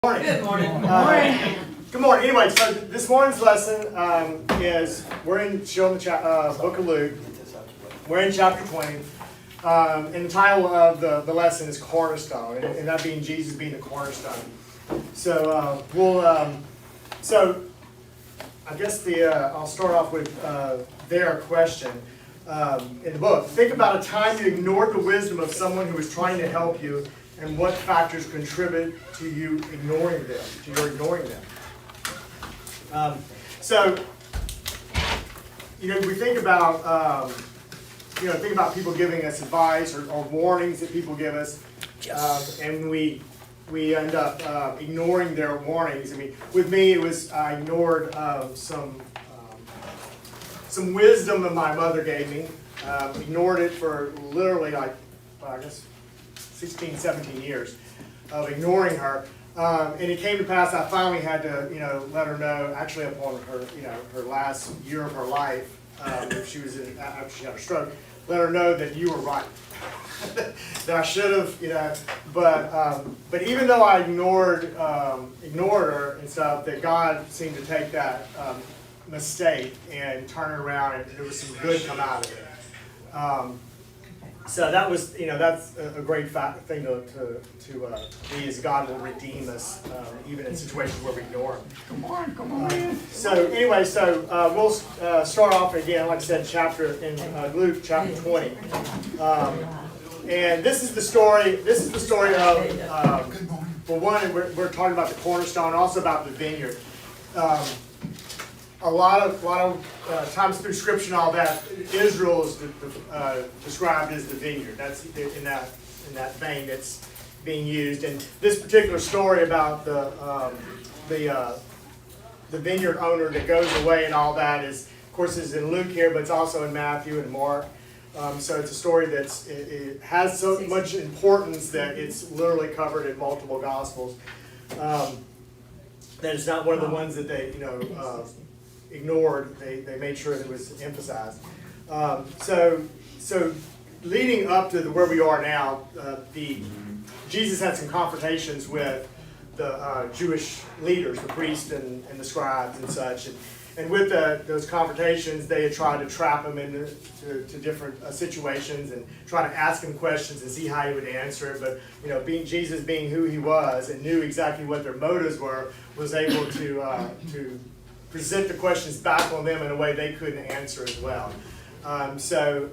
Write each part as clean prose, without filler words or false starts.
Morning. Good morning. Good morning. Good morning. Anyway, so this morning's lesson is we're in still in the book of Luke. We're in chapter 20, and the title of the lesson is Cornerstone, and that being Jesus being the cornerstone. So so I guess I'll start off with their question in the book. Think about a time you ignored the wisdom of someone who was trying to help you, and what factors contribute to you ignoring them, to your ignoring them. So, we think about, think about people giving us advice or warnings that people give us, and we end up ignoring their warnings. I mean, with me, it was I ignored some wisdom that my mother gave me. Ignored it for literally 16, 17 years of ignoring her. And it came to pass I finally had to, let her know, actually upon her, her last year of her life, if she was after she had a stroke, let her know that you were right. That I should have, but even though I ignored her and stuff, that God seemed to take that mistake and turn it around, and there was some good come out of it. So that was, that's a great thing to be, is God will redeem us, even in situations where we ignore Him. Come on. So anyway, we'll start off again, like I said, in Luke chapter 20, and this is the story. This is the story of, for one, we're talking about the cornerstone, also about the vineyard. A lot of times through Scripture and all that, Israel is described as the vineyard. That's in that vein that's being used. And this particular story about the vineyard owner that goes away and all that is, of course, is in Luke here, but it's also in Matthew and Mark. So it's a story it has so much importance that it's literally covered in multiple Gospels. That it's not one of the ones that they ignored. They made sure that it was emphasized. So leading up to where we are now, Jesus had some confrontations with the Jewish leaders, the priests and the scribes and such. And with those confrontations, they had tried to trap him into different situations and try to ask him questions and see how he would answer it. But Jesus being who he was and knew exactly what their motives were, was able to present the questions back on them in a way they couldn't answer as well. So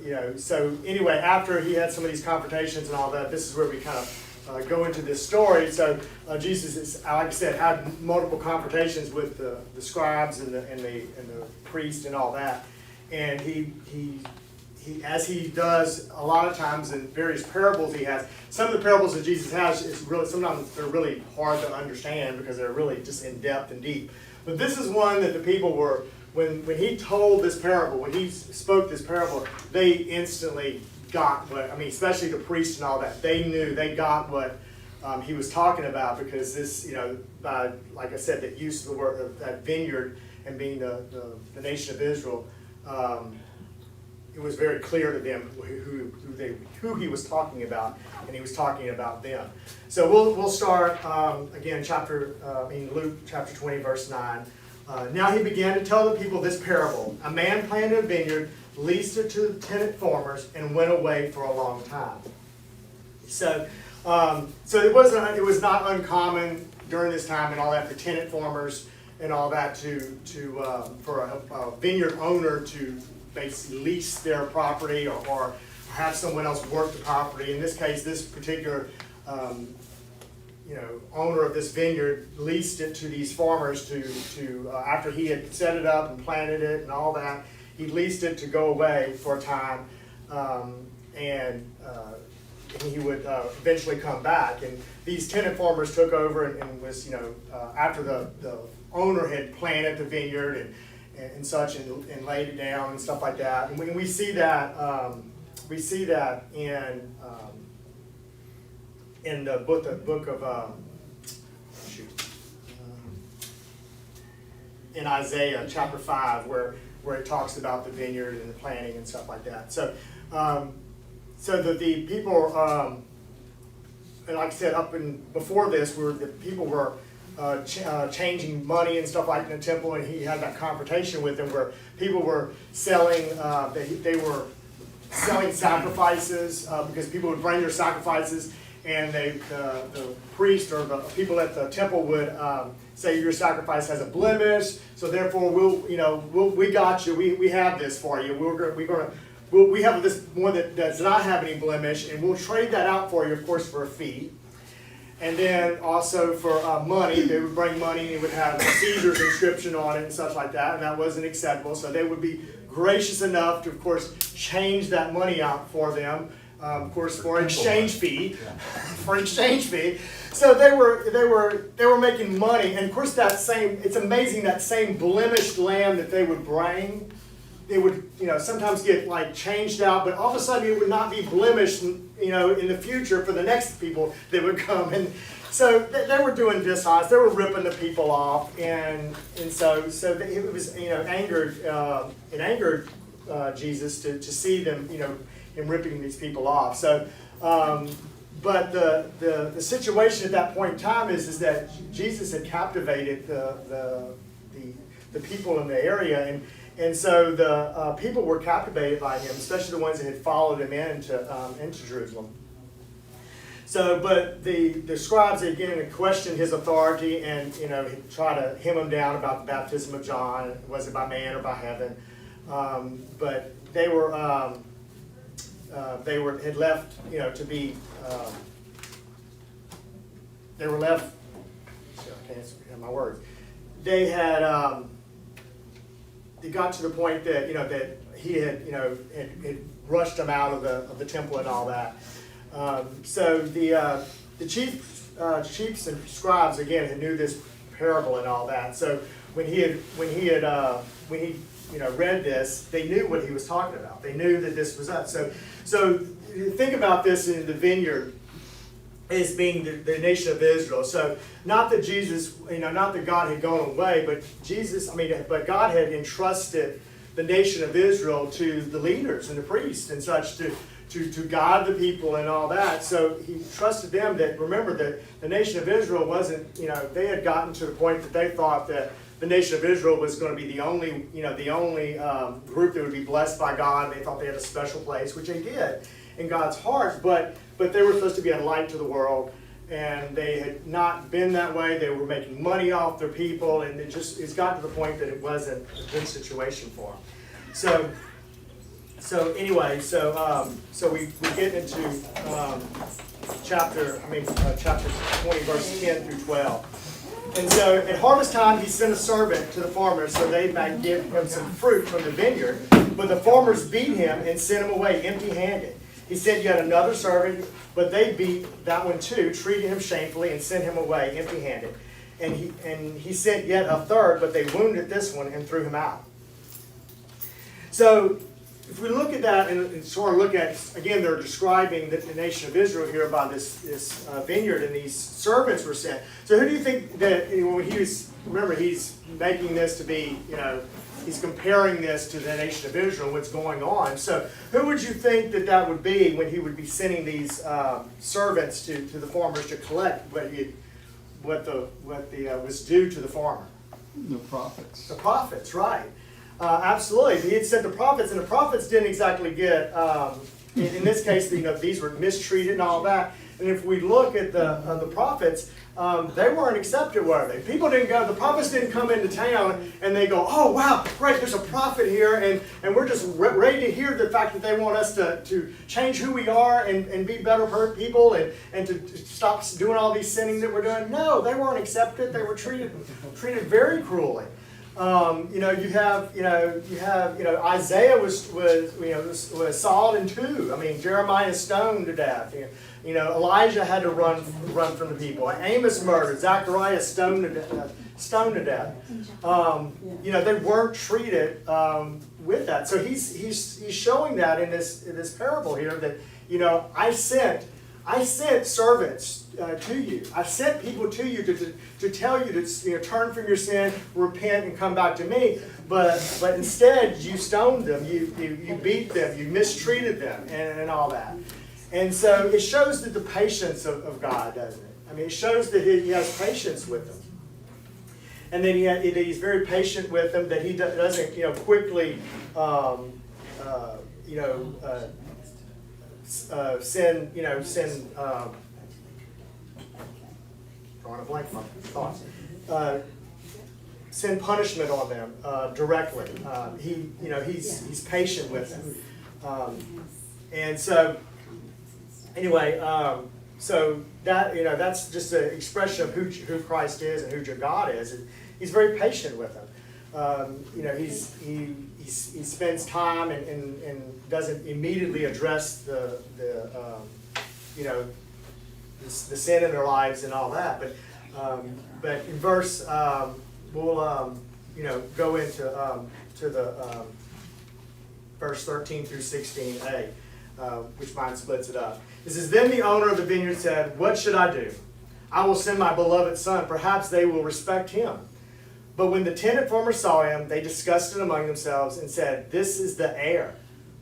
anyway, after he had some of these confrontations and all that, this is where we kind of go into this story. So Jesus, like I said, had multiple confrontations with the scribes and the priest and all that, and he as he does a lot of times in various parables he has. Some of the parables that Jesus has is really, sometimes they're really hard to understand because they're really just in depth and deep. But this is one that the people were, when he told this parable, when he spoke this parable, they instantly got what, especially the priests and all that, they got what he was talking about, because this, by, like I said, that use of the word of that vineyard and being the nation of Israel, it was very clear to them who he was talking about, and he was talking about them. So we'll start again, Luke chapter 20, verse 9. Now he began to tell the people this parable: a man planted a vineyard, leased it to tenant farmers, and went away for a long time. So it was not uncommon during this time and all that for tenant farmers and all that for a vineyard owner to basically lease their property or have someone else work the property. In this case, this particular owner of this vineyard leased it to these farmers to after he had set it up and planted it and all that, he leased it to go away for a time, and he would eventually come back. And these tenant farmers took over and was, after the owner had planted the vineyard and such, and laid it down and stuff like that. And we see that in the book of in Isaiah chapter 5, where it talks about the vineyard and the planting and stuff like that. So the people, and like I said, before this, the people were changing money and stuff like in the temple, and he had that confrontation with them where people were selling, they were selling sacrifices because people would bring their sacrifices, and the priest or the people at the temple would say your sacrifice has a blemish, so therefore we got you, we have this for you, we have this one that does not have any blemish, and we'll trade that out for you, of course, for a fee. And then also for money, they would bring money and it would have Caesar's inscription on it and such like that, and that wasn't acceptable. So they would be gracious enough to, of course, change that money out for them, of course, for exchange fee, So they were making money, and of course it's amazing that same blemished lamb that they would bring, it would sometimes get like changed out, but all of a sudden it would not be blemished in the future for the next people that would come. And so they were doing dishonest, they were ripping the people off, and so it was it angered Jesus to see them him ripping these people off. So but the situation at that point in time is that Jesus had captivated the people in the area, and so the people were captivated by him, especially the ones that had followed him into Jerusalem. So, but the scribes again questioned his authority and try to hem him down about the baptism of John. Was it by man or by heaven? But they had left to be. They were left. I can't have my words. They had. It got to the point that that he had had rushed them out of the temple and all that. So the chiefs and scribes again knew this parable and all that. So when he read this, they knew what he was talking about. They knew that this was us. So think about this in the vineyard as being the nation of Israel. So not that Jesus, not that God had gone away, but God had entrusted the nation of Israel to the leaders and the priests and such to guide the people and all that. So he trusted them that, remember that the nation of Israel wasn't, they had gotten to the point that they thought that the nation of Israel was going to be the only group that would be blessed by God. They thought they had a special place, which they did in God's heart, but they were supposed to be a light to the world, and they had not been that way. They were making money off their people, and it's gotten to the point that it wasn't a good situation for them. So anyway, so we get into chapter 20, verse 10 through 12. And so at harvest time, he sent a servant to the farmers so they might give him some fruit from the vineyard. But the farmers beat him and sent him away empty-handed. He sent yet another servant, but they beat that one too, treated him shamefully, and sent him away empty-handed. And he sent yet a third, but they wounded this one and threw him out. So if we look at that and sort of look at, again, they're describing the nation of Israel here by this vineyard, and these servants were sent. So who do you think that, when he's making this to be, he's comparing this to the nation of Israel, what's going on. So who would you think that would be when he would be sending these servants to the farmers to collect what was due to the farmer? The prophets. The prophets, right. Absolutely. He had sent the prophets, and the prophets didn't exactly get, in this case, these were mistreated and all that. And if we look at the prophets, they weren't accepted, were they? People didn't go, the prophets didn't come into town and they go, oh wow, great, there's a prophet here, and we're just ready to hear the fact that they want us to change who we are and be better people and to stop doing all these sinning that we're doing. No, they weren't accepted. They were treated very cruelly. You have Isaiah was sawed in two. I mean, Jeremiah stoned to death. Elijah had to run from the people. Amos murdered. Zechariah stoned to death. They weren't treated with that. So he's showing that in this parable here that I sent servants to you. I sent people to you to tell you to turn from your sin, repent, and come back to me. But instead, you stoned them, you beat them, you mistreated them, and all that. And so it shows that the patience of God, doesn't it? I mean, it shows that He has patience with them. and then he's very patient with them, that he doesn't, quickly, send, drawing a blank on thoughts, send punishment on them directly. He's patient with them, and so anyway, so that that's just an expression of who Christ is and who God is. And he's very patient with them. He spends time and doesn't immediately address the sin in their lives and all that. But in verse we'll go into to the verse 13 through 16a, which mine splits it up. It says, "Then the owner of the vineyard said, 'What should I do? I will send my beloved son. Perhaps they will respect him.' But when the tenant farmers saw him, they discussed it among themselves and said, 'This is the heir.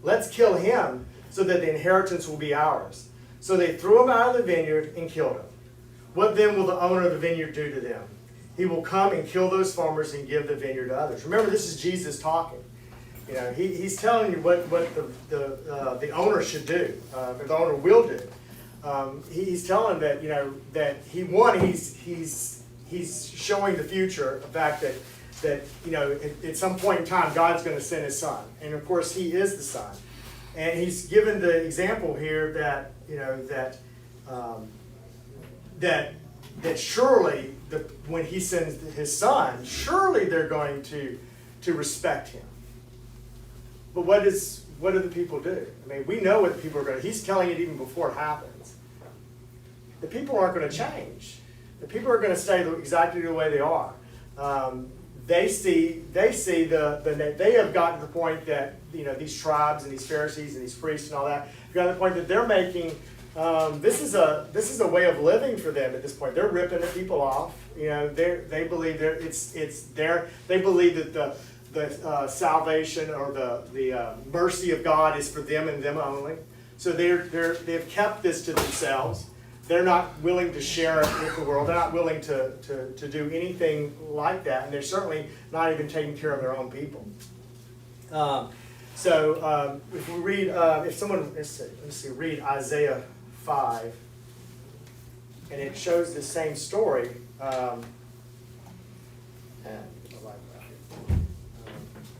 Let's kill him so that the inheritance will be ours.' So they threw him out of the vineyard and killed him. What then will the owner of the vineyard do to them? He will come and kill those farmers and give the vineyard to others." Remember, this is Jesus talking. He's telling you what the owner should do, or the owner will do. He's telling that that he's showing the future, the fact that at some point in time God's going to send His Son, and of course He is the Son, and He's given the example here that that surely when He sends His Son, surely they're going to respect Him. But what do the people do? I mean, we know what the people are going to do. He's telling it even before it happens. The people aren't going to change. The people are going to stay exactly the way they are. They have gotten to the point that these tribes and these Pharisees and these priests and all that have gotten to the point that they're making this is a way of living for them at this point. They're ripping the people off. They believe they believe that the salvation or the mercy of God is for them and them only. So they've kept this to themselves. They're not willing to share it with the world. They're not willing to do anything like that, and they're certainly not even taking care of their own people. If we read, if someone let's see, read Isaiah 5, and it shows the same story. I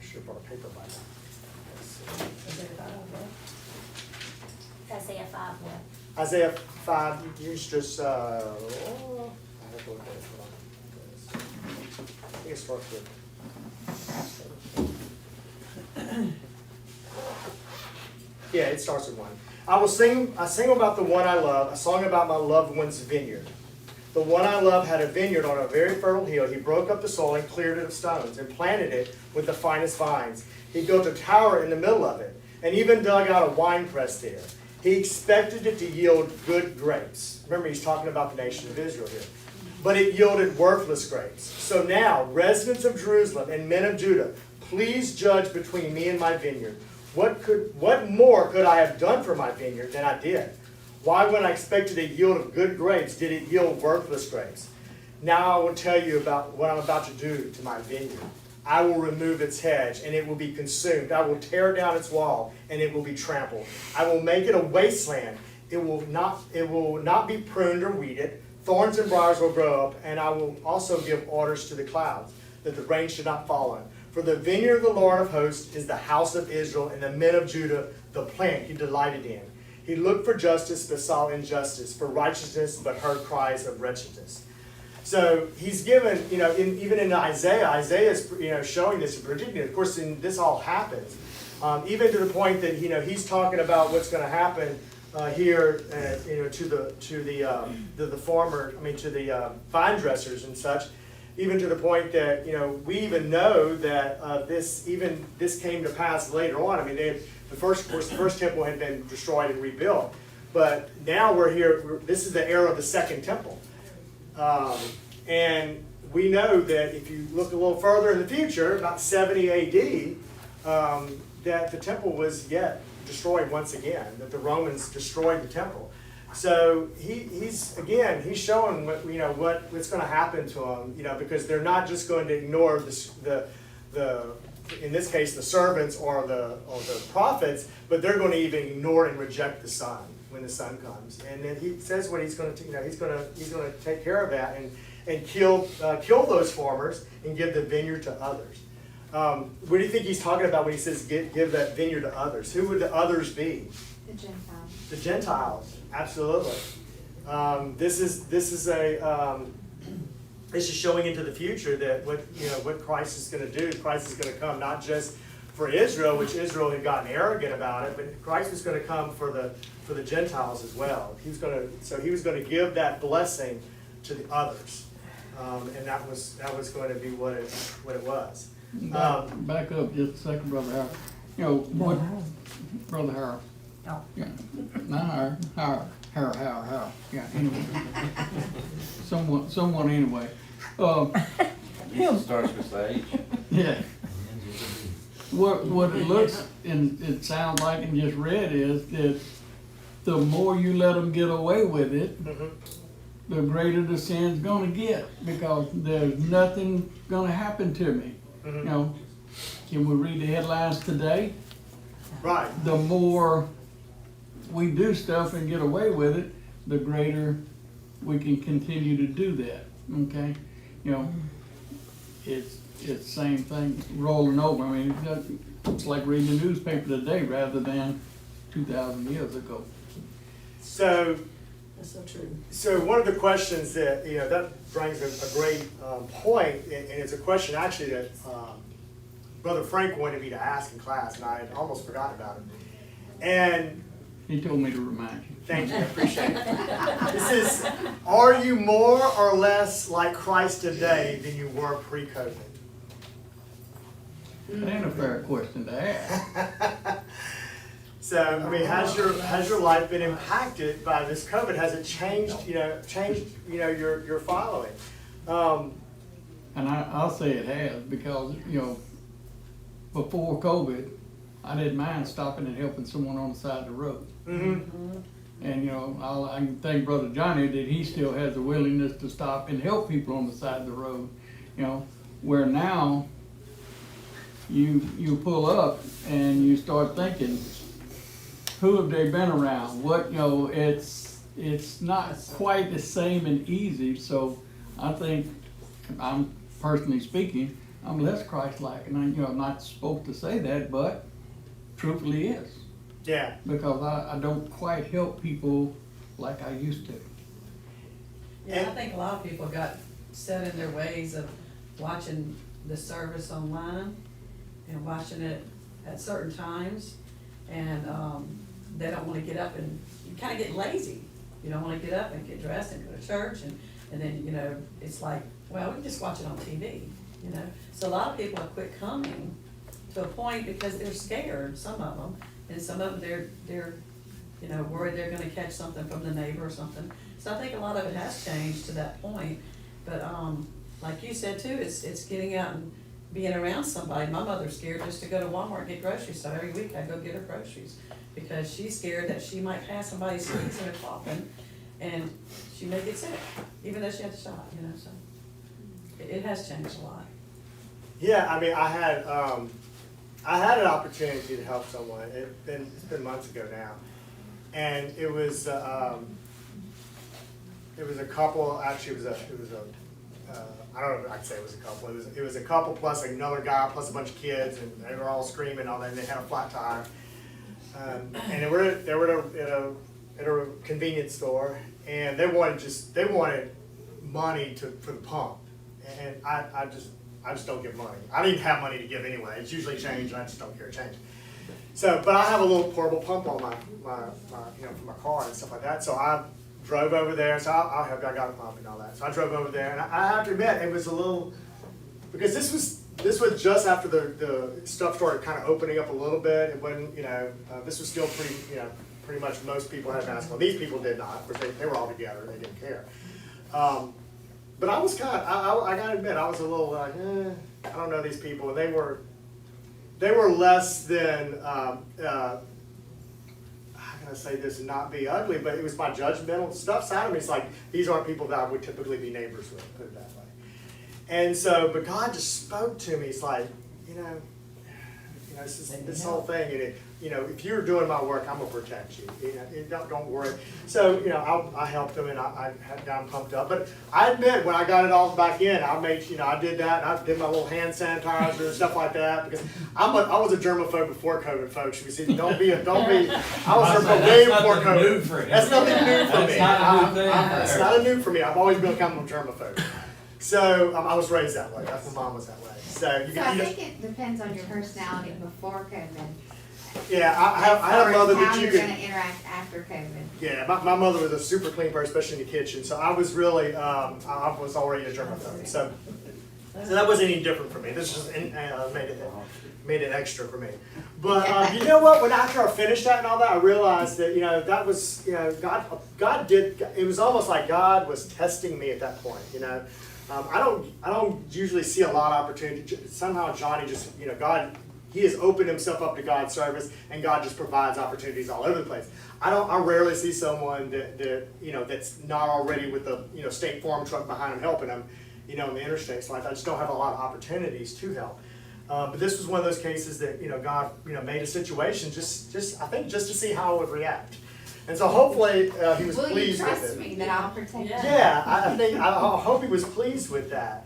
should have brought a paper by now. Isaiah 5 what? Isaiah 5, you just, I have to look at it. Hold on. I think it starts with, yeah, it starts with 1. I sing about the one I love, a song about my loved one's vineyard. The one I love had a vineyard on a very fertile hill. He broke up the soil and cleared it of stones and planted it with the finest vines. He built a tower in the middle of it and even dug out a winepress there. He expected it to yield good grapes. Remember, he's talking about the nation of Israel here. But it yielded worthless grapes. So now, residents of Jerusalem and men of Judah, please judge between me and my vineyard. What more could I have done for my vineyard than I did? Why, when I expected a yield of good grapes, did it yield worthless grapes? Now I will tell you about what I'm about to do to my vineyard. I will remove its hedge, and it will be consumed. I will tear down its wall, and it will be trampled. I will make it a wasteland. It will not be pruned or weeded. Thorns and briars will grow up, and I will also give orders to the clouds, that the rain should not fall on. For the vineyard of the Lord of hosts is the house of Israel, and the men of Judah the plant He delighted in. He looked for justice, but saw injustice, for righteousness, but heard cries of wretchedness. So he's given, even in Isaiah is, showing this in particular. Of course, this all happens, even to the point that he's talking about what's going to happen here, to the farmer, to the vine dressers and such. Even to the point that we even know that this came to pass later on. The first temple had been destroyed and rebuilt, but now we're here. This is the era of the second temple. And we know that if you look a little further in the future, about 70 AD, that the temple was yet destroyed once again, that the Romans destroyed the temple. So he's showing what's going to happen to them, because they're not just going to ignore the in this case the servants or the prophets, but they're going to even ignore and reject the Son when the Son comes. And then he says what he's going to he's going to take care of that and kill those farmers and give the vineyard to others. What do you think he's talking about when he says give that vineyard to others? Who would the others be? The Gentiles. The Gentiles, absolutely. This is showing into the future that what Christ is going to do. Christ is going to come not just for Israel, which Israel had gotten arrogant about it, but Christ was going to come for the Gentiles as well. He was going to give that blessing to the others, and that was going to be what it was. Back up just a second, Brother Harold. What, Brother Harold? Oh. Yeah, not Harold. Yeah, anyway. Someone anyway. It starts with the H. Yeah. What it looks and it sounds like and just read is that the more you let them get away with it, the greater the sin's gonna get, because there's nothing gonna happen to me. Can we read the headlines today? Right. The more we do stuff and get away with it, the greater we can continue to do that. Okay, it's the same thing rolling over. I mean, it's like reading the newspaper today rather than 2,000 years ago. So. That's so true. So one of the questions that that brings a great point, and it's a question actually that Brother Frank wanted me to ask in class, and I had almost forgotten about it. And He told me to remind you. thank you, I appreciate it. This is: are you more or less like Christ today than you were pre-COVID? That ain't a fair question to ask. So, I mean, has your life been impacted by this COVID? Has it changed your following? And I'll say it has, because, before COVID, I didn't mind stopping and helping someone on the side of the road. Mm-hmm. And, I can thank Brother Johnny that he still has the willingness to stop and help people on the side of the road. Where now you pull up and you start thinking, who have they been around? What, it's not quite the same and easy. So I think, I'm personally speaking, I'm less Christ-like, and I'm not supposed to say that, but truthfully is. Yeah. Because I don't quite help people like I used to. Yeah, I think a lot of people got set in their ways of watching the service online and watching it at certain times, and they don't want to get up, and you kind of get lazy. You don't want to get up and get dressed and go to church, and then it's like, well, we can just watch it on TV. So a lot of people have quit coming to a point because they're scared. Some of them, and some of them they're worried they're going to catch something from the neighbor or something. So I think a lot of it has changed to that point. But like you said too, it's getting out and being around somebody. My mother's scared just to go to Walmart and get groceries, so every week I go get her groceries because she's scared that she might have somebody sneezing or coughing, and she may get sick, even though she had the shot. So it has changed a lot. Yeah, I mean, I had an opportunity to help someone. It's been months ago now, and it was a couple. Actually, it was a I don't know if I can say it was a couple. It was a couple plus another guy plus a bunch of kids, and they were all screaming. All that. And they had a flat tire, and they were at a convenience store, and they wanted money for the pump, and I just don't give money. I don't even have money to give anyway. It's usually change, and I just don't care change. So, but I have a little portable pump on my for my car and stuff like that. So I drove over there. So I got a pump and all that. So I drove over there, and I have to admit it was a little, because this was just after the stuff started kind of opening up a little bit. It wasn't this was still pretty much most people had basketball. These people did not. Of course, they were all together. They didn't care. But I was I gotta admit, I was a little like, I don't know these people. They were less than, how can can I say this and not be ugly, but it was my judgmental stuff side of me. It's like, these aren't people that I would typically be neighbors with, put it that way. And so, but God just spoke to me. It's like, it's just this whole thing, and if you're doing my work, I'm gonna protect you. Don't worry. So, I helped them, and I got them pumped up. But I admit, when I got it all back in, I made, I did that, and I did my little hand sanitizer and stuff like that, because I was a germaphobe before COVID, folks. You see, don't be. I was a way before COVID. That's nothing new for me. It's not a new for me. I've always been kind of a germaphobe. So I was raised that way. That's my mom was that way. So I think it depends on your personality before COVID. Yeah, I had a mother that how you you're could. gonna interact after COVID. Yeah, my mother was a super clean person, especially in the kitchen. So I was really, I was already a germaphobe. So that wasn't any different for me. This just made it extra for me. But you know what? When after I finished that and all that, I realized that that was God did. It was almost like God was testing me at that point. I don't usually see a lot of opportunity. Somehow Johnny just God. He has opened himself up to God's service, and God just provides opportunities all over the place. I rarely see someone that's not already with the State Farm truck behind him helping him, in the interstate. So I just don't have a lot of opportunities to help. But this was one of those cases that God made a situation just I think just to see how I would react. And so hopefully he was Will you pleased with trust it. me that I'll protect you? Yeah, I hope he was pleased with that.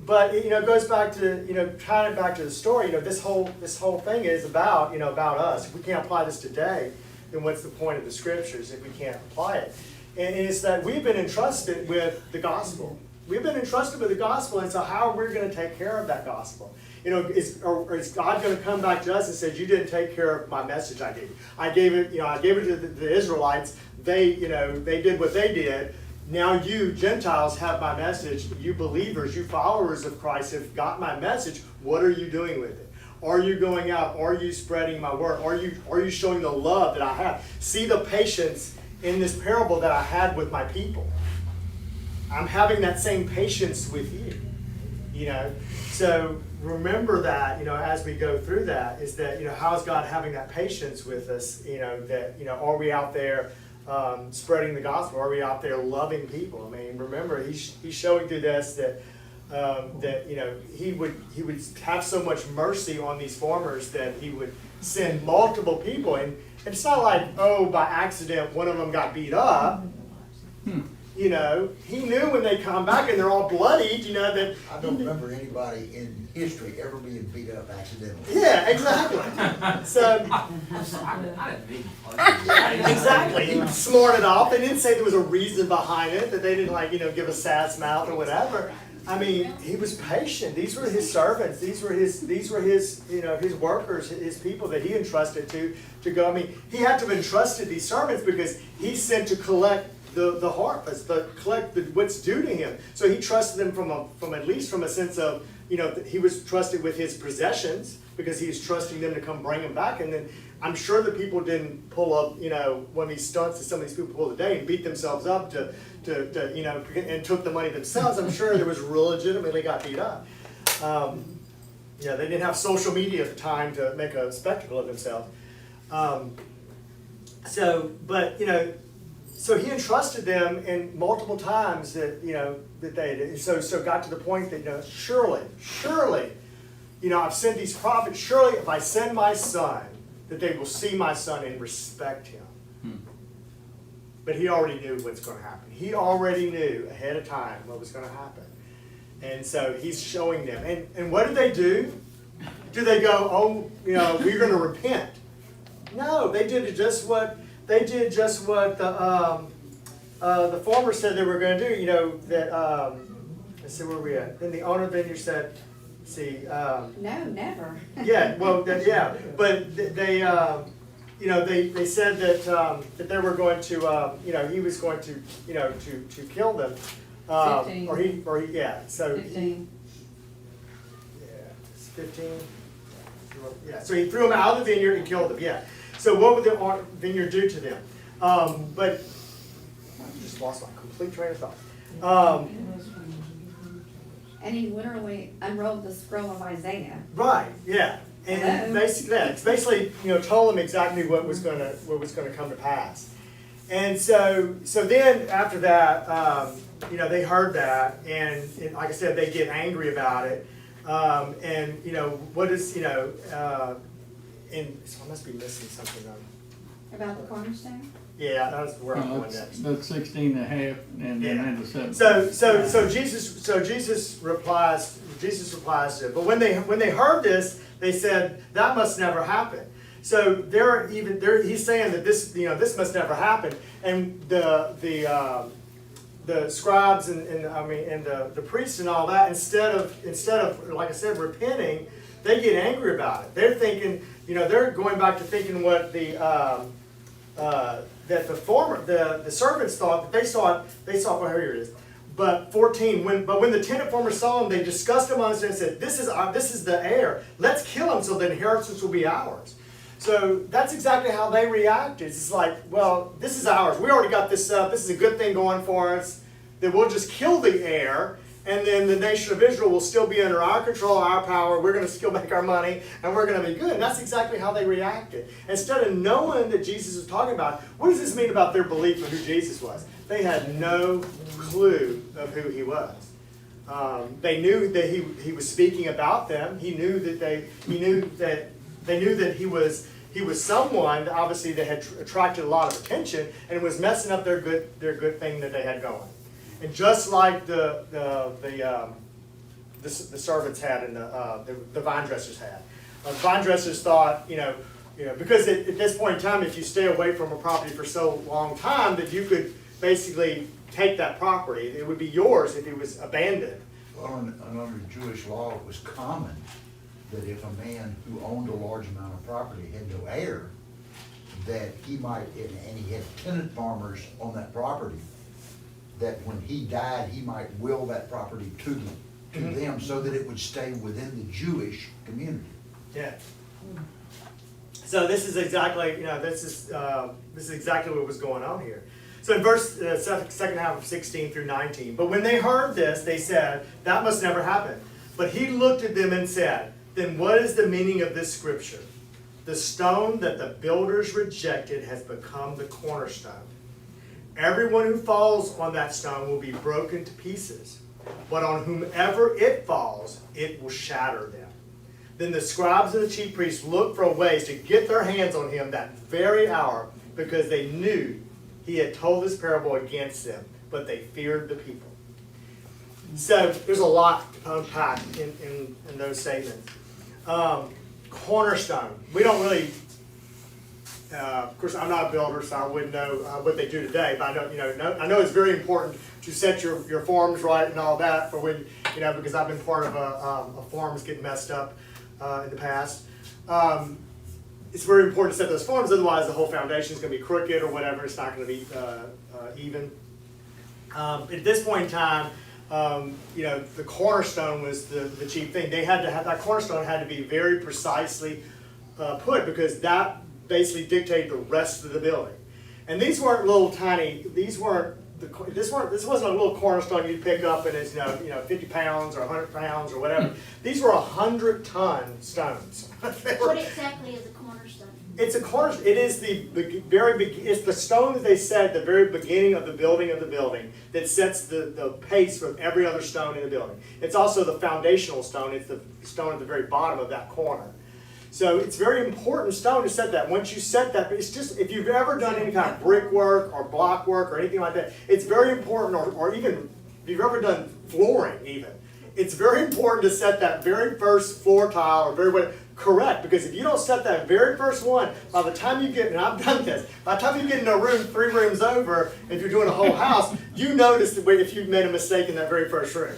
But it goes back to kind of back to the story. This whole thing is about about us. If we can't apply this today, then what's the point of the scriptures if we can't apply it? And it's that we've been entrusted with the gospel. We've been entrusted with the gospel, and so how are we going to take care of that gospel? Is God going to come back to us and say, "You didn't take care of my message I gave you. I gave it. I gave it to the Israelites. They did what they did." Now you, Gentiles, have my message. You believers, you followers of Christ have got my message. What are you doing with it? Are you going out? Are you spreading my word? Are you showing the love that I have? See the patience in this parable that I had with my people. I'm having that same patience with you. So remember that, as we go through that, is that, how is God having that patience with us? That, are we out there spreading the gospel? Are we out there loving people? I mean, remember, he's showing through this that he would have so much mercy on these farmers that he would send multiple people, and it's not like by accident one of them got beat up. He knew when they come back and they're all bloodied. That I don't remember anybody in history ever being beat up accidentally. Yeah, exactly. So exactly, he smarted off. They didn't say there was a reason behind it, that they didn't give a sass mouth or whatever. I mean, he was patient. These were his servants. These were his his workers, his people that he entrusted to go. I mean, he had to have entrusted these servants because he's sent to collect the harvest, collect what's due to him. So he trusted them from at least from a sense of he was trusted with his possessions because he was trusting them to come bring him back. And then I'm sure the people didn't pull up one of these stunts that some of these people pull today and beat themselves up to and took the money themselves. I'm sure there was legitimately got beat up. They didn't have social media at the time to make a spectacle of themselves. So he entrusted them in multiple times that that they did. So got to the point that surely, I've sent these prophets. Surely, if I send my son, that they will see my son and respect him. But he already knew what's going to happen. He already knew ahead of time what was going to happen, and so he's showing them. And what did they do? Do they go, we're going to repent? No, they did just what. They did just what the farmer said they were going to do. Let's see, where are we at? Then the owner of the vineyard said, No, never. Yeah, well, but they said that they were going to, he was going to, to kill them. 15. So 15. It's 15. Yeah, so he threw them out of the vineyard and killed them. Yeah. So what would the vineyard do to them? But I just lost my complete train of thought. And he literally unrolled the scroll of Isaiah. Right, yeah. And basically, it's basically, told them exactly what was gonna come to pass. And so then after that, they heard that, and like I said, they get angry about it. And what is, and so I must be missing something. About the cornerstone? Yeah, that's where I'm going next. The 16 and a half and then Yeah. the 7. So Jesus replies to it. But when they heard this, they said, that must never happen. So he's saying that this must never happen. And the scribes and the priests and all that, instead of like I said, repenting, they get angry about it. They're thinking, they're going back to thinking what that the servants thought, that they saw, well, here it is. But 14, when the tenant farmers saw him, they discussed amongst them and said, this is the heir. Let's kill him so the inheritance will be ours. So that's exactly how they reacted. It's like, well, this is ours. We already got this up. This is a good thing going for us. That we'll just kill the heir, and then the nation of Israel will still be under our control, our power. We're going to still make our money, and we're going to be good. And that's exactly how they reacted. Instead of knowing that Jesus was talking about, what does this mean about their belief of who Jesus was? They had no clue of who he was. They knew that he was speaking about them. He knew that they knew that he was someone obviously that had attracted a lot of attention and was messing up their good thing that they had going. And just like the servants had and the vine dressers had, the vine dressers thought, because at this point in time, if you stay away from a property for so long time, that you could basically take that property. It would be yours if it was abandoned. Well, under Jewish law, it was common that if a man who owned a large amount of property had no heir, that he might, and he had tenant farmers on that property, that when he died, he might will that property to them so that it would stay within the Jewish community. Yeah. So this is exactly, this is exactly what was going on here. So in verse second half of 16 through 19, but when they heard this, they said, that must never happen. But he looked at them and said, then what is the meaning of this scripture? The stone that the builders rejected has become the cornerstone. Everyone who falls on that stone will be broken to pieces, but on whomever it falls, it will shatter them. Then the scribes and the chief priests looked for ways to get their hands on him that very hour, because they knew he had told this parable against them, but they feared the people. So there's a lot to unpack in those statements. Cornerstone. We don't really, of course, I'm not a builder, so I wouldn't know what they do today. But I know it's very important to set your forms right and all that for when, because I've been part of a forms getting messed up in the past. It's very important to set those forms, otherwise the whole foundation is going to be crooked or whatever. It's not going to be even. At this point in time, the cornerstone was the chief thing. They had to have that cornerstone had to be very precisely put, because that basically dictated the rest of the building. And these weren't little tiny. This wasn't a little cornerstone you'd pick up and it's 50 pounds or 100 pounds or whatever. These were 100-ton stones. What exactly is a cornerstone? It's a cornerstone. It is it's the stone that they set at the very beginning of the building that sets the pace from every other stone in the building. It's also the foundational stone. It's the stone at the very bottom of that corner. So it's very important stone to set that. Once you set that, it's just, if you've ever done any kind of brickwork or block work or anything like that, it's very important, or even if you've ever done flooring even, it's very important to set that very first floor tile or correct, because if you don't set that very first one, by the time you get, and I've done this, by the time you get in a room 3 rooms over, if you're doing a whole house, you notice if you've made a mistake in that very first room.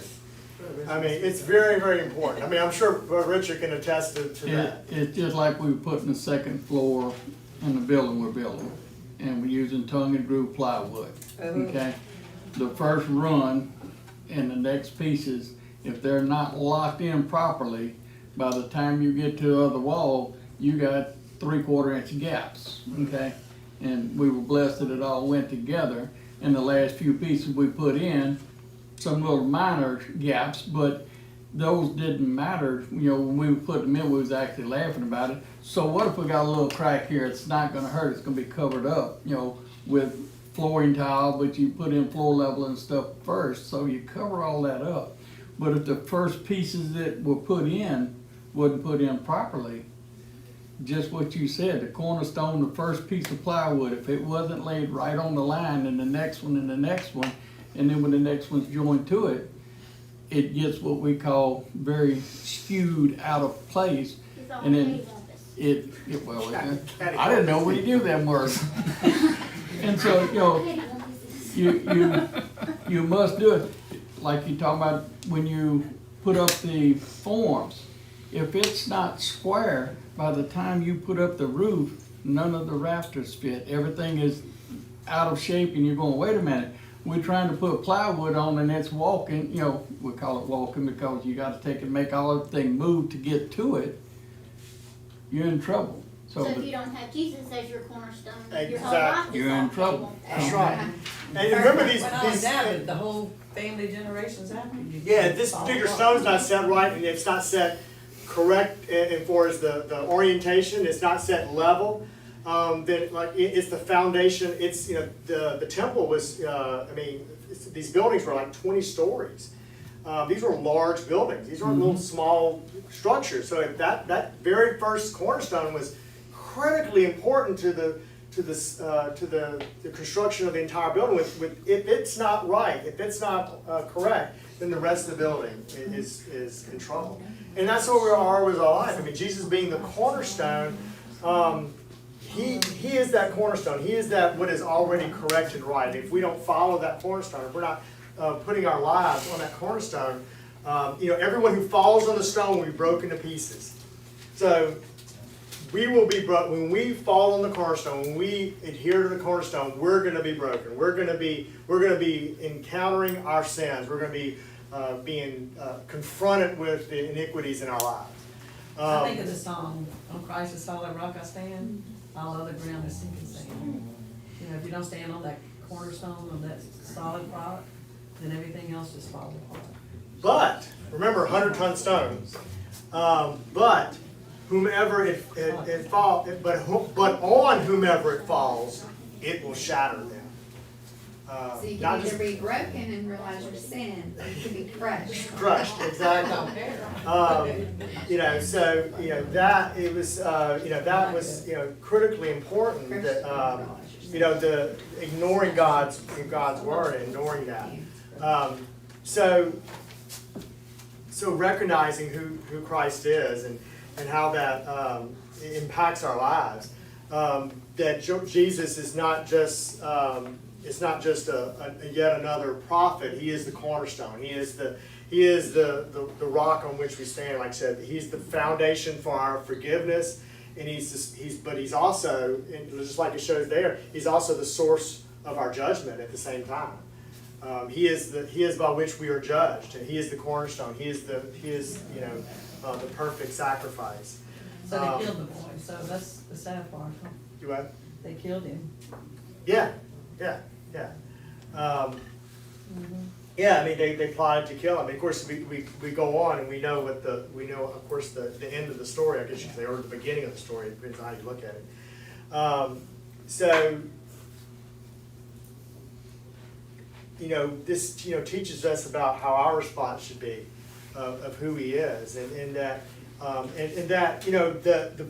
I mean, it's very, very important. I mean, I'm sure Richard can attest to that. It's just like we were putting the second floor in the building we're building, and we're using tongue and groove plywood, okay? The first run and the next pieces, if they're not locked in properly, by the time you get to the other wall, you got 3/4 inch gaps, okay? And we were blessed that it all went together. And the last few pieces we put in, some little minor gaps, but those didn't matter, when we put them in, we was actually laughing about it. So what if we got a little crack here, it's not gonna hurt, it's gonna be covered up, with flooring tile, but you put in floor level and stuff first, so you cover all that up. But if the first pieces that were put in wasn't put in properly, just what you said, the cornerstone, the first piece of plywood, if it wasn't laid right on the line, and the next one, and the next one, and then when the next one's joined to it, it gets what we call very skewed out of place. He's all And then Dave on this. well, I didn't know we do them words. And so, you must do it, like you talk about when you put up the forms. If it's not square, by the time you put up the roof, none of the rafters fit. Everything is out of shape and you're going, wait a minute, we're trying to put plywood on and it's walking, we call it walking because you gotta take and make all everything move to get to it. You're in trouble. So if you don't have Jesus as your cornerstone, your whole Exactly. life is You're in off the trouble. table. That's right. And remember these, Well, not only that, but the whole family generations after you. yeah, this particular stone's not set right, and it's not set correct as far as the orientation, it's not set level. Then it's the foundation, it's, the temple was, these buildings were like 20 stories. These were large buildings, these weren't little small structures, so that very first cornerstone was critically important to the construction of the entire building. If it's not right, if it's not correct, then the rest of the building is in trouble. And that's what we are with our life. Jesus being the cornerstone, he is that cornerstone. He is that what is already correct and right. If we don't follow that cornerstone, if we're not putting our lives on that cornerstone, everyone who falls on the stone will be broken to pieces. So we will be broken when we fall on the cornerstone. When we adhere to the cornerstone, we're going to be broken. We're going to be encountering our sins. We're going to be being confronted with the iniquities in our lives. I think of the song, "On Christ the solid rock I stand, all other ground is sinking sand." If you don't stand on that cornerstone of that solid rock, then everything else just falls apart. But remember, 100-ton stones. But whomever it falls, but on whomever it falls, it will shatter them. So you Not can either just be broken and realize your sin, or you can be crushed. crushed, exactly. That it was, that was, critically important that, the ignoring God's word and ignoring that. So recognizing who Christ is and how that impacts our lives. That Jesus is not just it's not just a yet another prophet. He is the cornerstone. He is the rock on which we stand. Like I said, he's the foundation for our forgiveness, and but he's also, just like it shows there, he's also the source of our judgment at the same time. He is by which we are judged, and he is the cornerstone. He is the perfect sacrifice. So they killed the boy, so that's the sad part, huh? You what? They killed him. Yeah. They plotted to kill him. Of course, we go on and we know of course the end of the story, I guess you could say, or the beginning of the story. It depends on how you look at it. This teaches us about how our response should be of who he is, and that the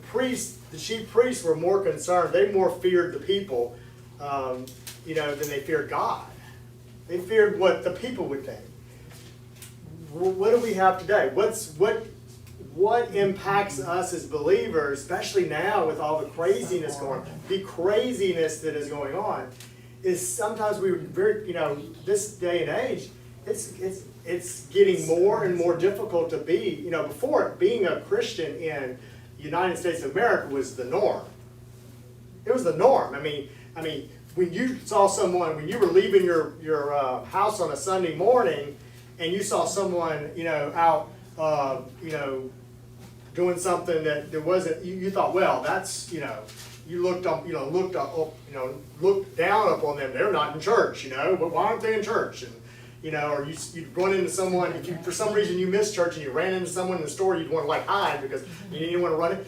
chief priests were more concerned. They more feared the people, than they feared God. They feared what the people would think. What do we have today? What impacts us as believers, especially now with all the craziness going on, the craziness that is going on, is sometimes we very, this day and age, it's getting more and more difficult to be, before being a Christian in the United States of America was the norm. It was the norm. I mean, when you saw someone, when you were leaving your house on a Sunday morning, and you saw someone, out, doing something that there wasn't, you thought, well, that's, you looked down upon them. They're not in church, but why aren't they in church? And you know, or you run into someone, if you, for some reason you missed church and you ran into someone in the store, you'd want to like hide because you didn't want to run it.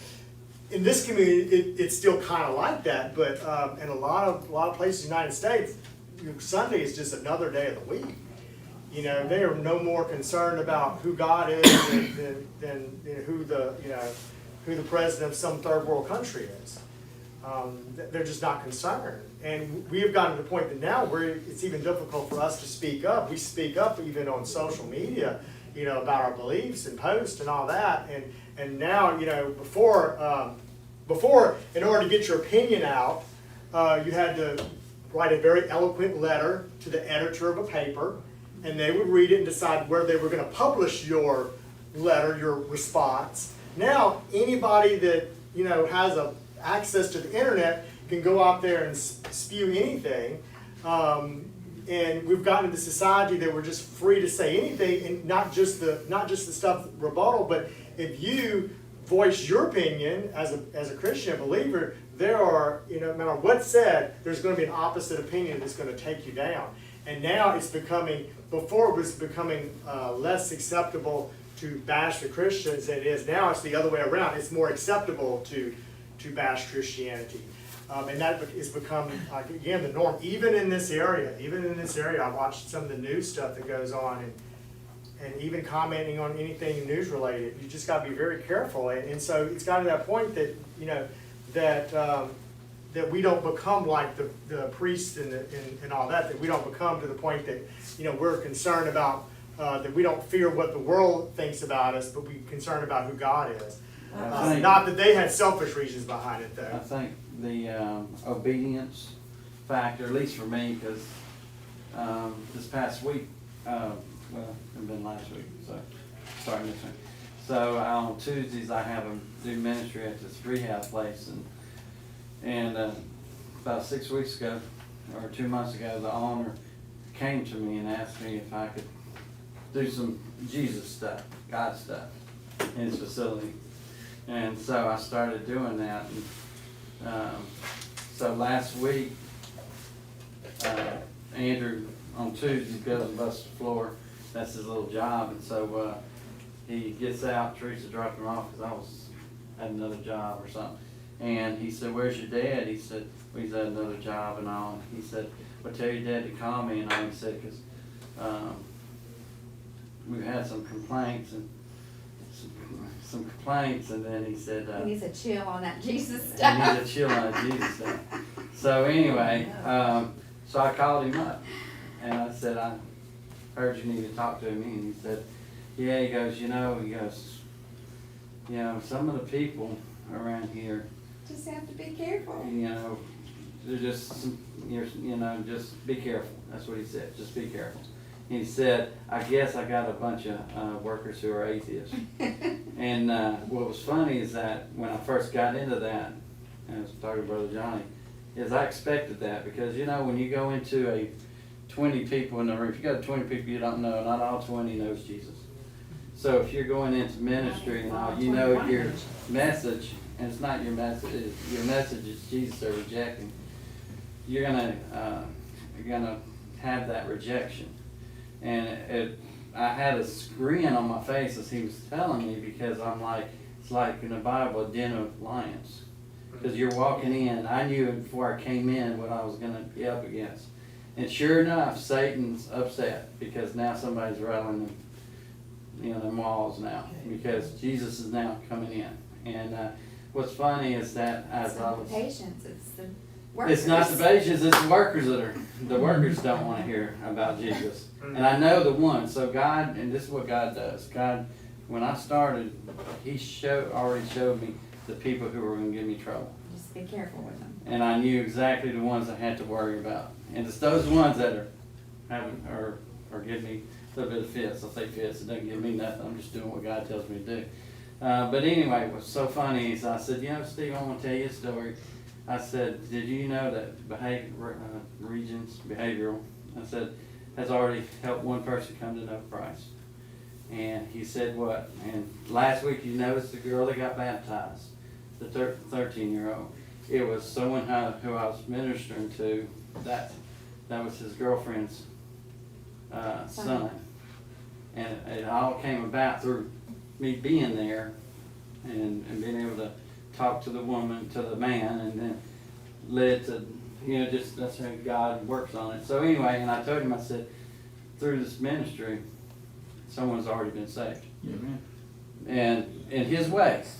In this community, it's still kind of like that, but in a lot of places in the United States, Sunday is just another day of the week. You know, they are no more concerned about who God is than you know, who the president of some third world country is. They're just not concerned. And we have gotten to the point that now where it's even difficult for us to speak up. We speak up even on social media, you know, about our beliefs and posts and all that. And now, you know, before in order to get your opinion out, you had to write a very eloquent letter to the editor of a paper, and they would read it and decide where they were going to publish your letter, your response. Now, anybody that, you know, has access to the internet can go out there and spew anything. And we've gotten into society that we're just free to say anything, and not just the stuff rebuttal, but if you voice your opinion as a Christian, a believer, there are, you know, no matter what's said, there's going to be an opposite opinion that's going to take you down. And now it's becoming, before it was becoming less acceptable to bash the Christians than it is now. It's the other way around. It's more acceptable to bash Christianity. And that has become, again, the norm. Even in this area, I watched some of the news stuff that goes on, and even commenting on anything news related. You just got to be very careful. And so it's got to that point that, you know, that we don't become like the priests and all that. That we don't become to the point that, you know, we're concerned about that we don't fear what the world thinks about us, but we're concerned about who God is. Not that they had selfish reasons behind it, though. I think the obedience factor, at least for me, because this past week, well, it's been last week, so starting this week. So on Tuesdays I have them do ministry at this rehab place, and about 6 weeks ago, or 2 months ago, the owner came to me and asked me if I could do some Jesus stuff, God stuff, in his facility. And so I started doing that. And, so last week, Andrew on Tuesday goes and busts the floor. That's his little job. And so he gets out. Teresa dropped him off because I had another job or something. And he said, "Where's your dad?" He said, "Well, he's at another job and all." He said, "Well, tell your dad to call me." And I said, "Because we've had some complaints and." And then he said, He needs to chill on that Jesus he stuff. needs to chill on Jesus stuff. So anyway, so I called him up and I said, "I heard you need to talk to me." And he said, "Yeah." He goes, you know, some of the people around here, Just have to be careful. you know, they're just, you know, just be careful." That's what he said, just be careful. He said, "I guess I got a bunch of workers who are atheists." And what was funny is that when I first got into that, and I was talking to Brother Johnny, is I expected that because, you know, when you go into a 20 people in the room, if you got 20 people you don't know, not all 20 knows Jesus. So if you're going into ministry and all, you know your message, and it's not your message is Jesus they're rejecting, you're gonna have that rejection. And I had a grin on my face as he was telling me because I'm like, it's like in the Bible, a den of lions. Because you're walking in, I knew before I came in what I was going to be up against. And sure enough, Satan's upset because now somebody's rattling them walls now because Jesus is now coming in. And what's funny is that as I was... patience, it's the workers. It's not the patients, it's the workers the workers don't want to hear about Jesus. And I know the one. So God, and this is what God does. God, when I started, he already showed me the people who were going to give me trouble. Just be careful with them. And I knew exactly the ones I had to worry about. And it's those ones that are giving me a little bit of fits. I say fits, it doesn't give me nothing. I'm just doing what God tells me to do. But anyway, what's so funny is I said, you know, Steve, I want to tell you a story. I said, did you know that behavioral, I said, has already helped one person come to know Christ? And he said, what? And last week you noticed the girl that got baptized, the 13-year-old. It was someone who I was ministering to, that was his girlfriend's son. And it all came about through me being there and being able to talk to the woman, to the man, and then led to, just, that's how God works on it. So anyway, and I told him, I said, through this ministry, someone's already been saved. Yeah, man. And in his ways.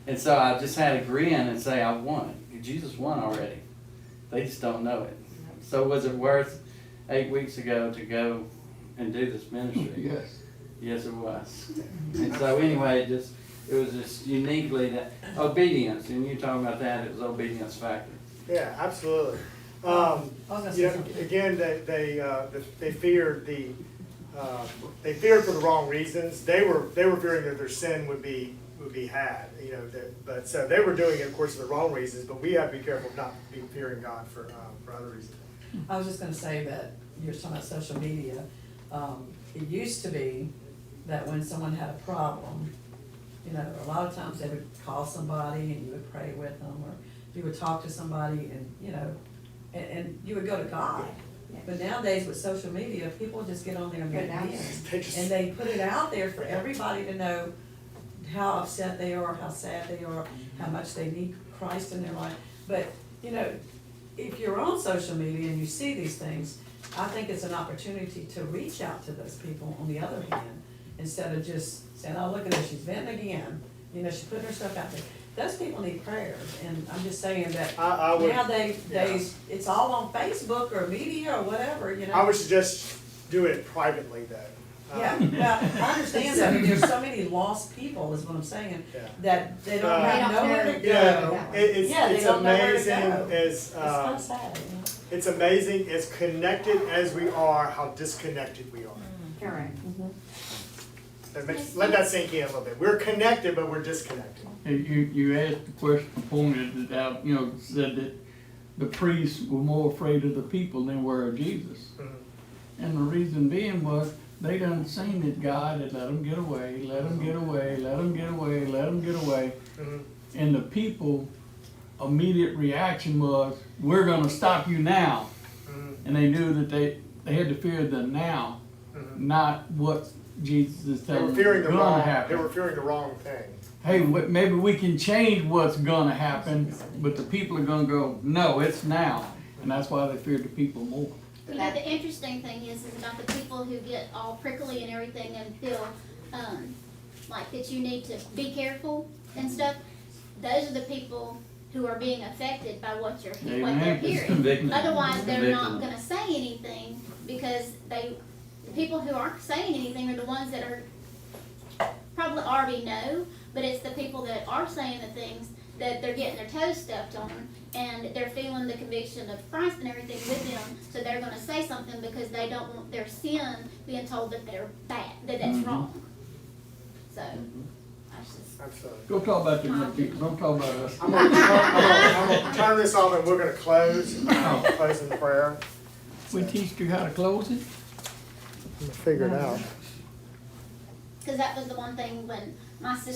And so I just had to grin and say, I won. Jesus won already. They just don't know it. So was it worth 8 weeks ago to go and do this ministry? Yes. Yes, it was. And so anyway, it was just uniquely that obedience, and you talking about that, it was obedience factor. Yeah, absolutely. I was gonna say something. Again, they feared they feared for the wrong reasons. They were fearing that their sin would be had, but so they were doing it, of course, for the wrong reasons. But we have to be careful not to be fearing God for other reasons. I was just gonna say that you're talking about social media. It used to be that when someone had a problem, a lot of times they would call somebody and you would pray with them, or you would talk to somebody and, and you would go to God. But nowadays with social media, people just get on there and make videos. And they put it out there for everybody to know how upset they are, how sad they are, how much they need Christ in their life. But, if you're on social media and you see these things, I think it's an opportunity to reach out to those people on the other hand, instead of just saying, oh, look at her, she's venting again. She's putting her stuff out there. Those people need prayers, and I'm just saying that nowadays, it's all on Facebook or media or whatever, I would suggest do it privately though. Yeah, well, I understand that, there's so many lost people, is what I'm saying, Yeah. that they don't They have don't nowhere know to that- go. Yeah, it's they don't know where to amazing go. as It's kinda sad, it's amazing as connected as we are, how disconnected we are. Correct. Let that sink in a little bit. We're connected, but we're disconnected. And you asked the question, pointed it out, said that the priests were more afraid of the people than were of Jesus. Mhm. And the reason being was, they done seen that God had let them get away, let them get away, let them get away, let them get away. Mhm. And the people, immediate reaction was, we're gonna stop you now. Mhm. And they knew that they had to fear the now, Mhm. not what Jesus is They were telling fearing them the gonna wrong. They happen. were fearing the wrong thing. Hey, maybe we can change what's gonna happen, but the people are gonna go, no, it's now. And that's why they feared the people more. The interesting thing is about the people who get all prickly and everything and feel, like that you need to be careful and stuff. Those are the people who are being affected by what they're Amen. It's hearing. convicting. Otherwise, they're not Convicting. gonna say anything, because the people who aren't saying anything are the ones that are probably already know, but it's the people that are saying the things that they're getting their toes stepped on, and they're feeling the conviction of Christ and everything with them, so they're gonna say something because they don't want their sin being told that they're bad, that that's wrong. So, that's just. Absolutely. Go talk about them other people, don't talk about us. I'm gonna turn this off and we're gonna close in prayer. We teach you how to close it? I'm gonna figure it out. Cause that was the one thing when my sister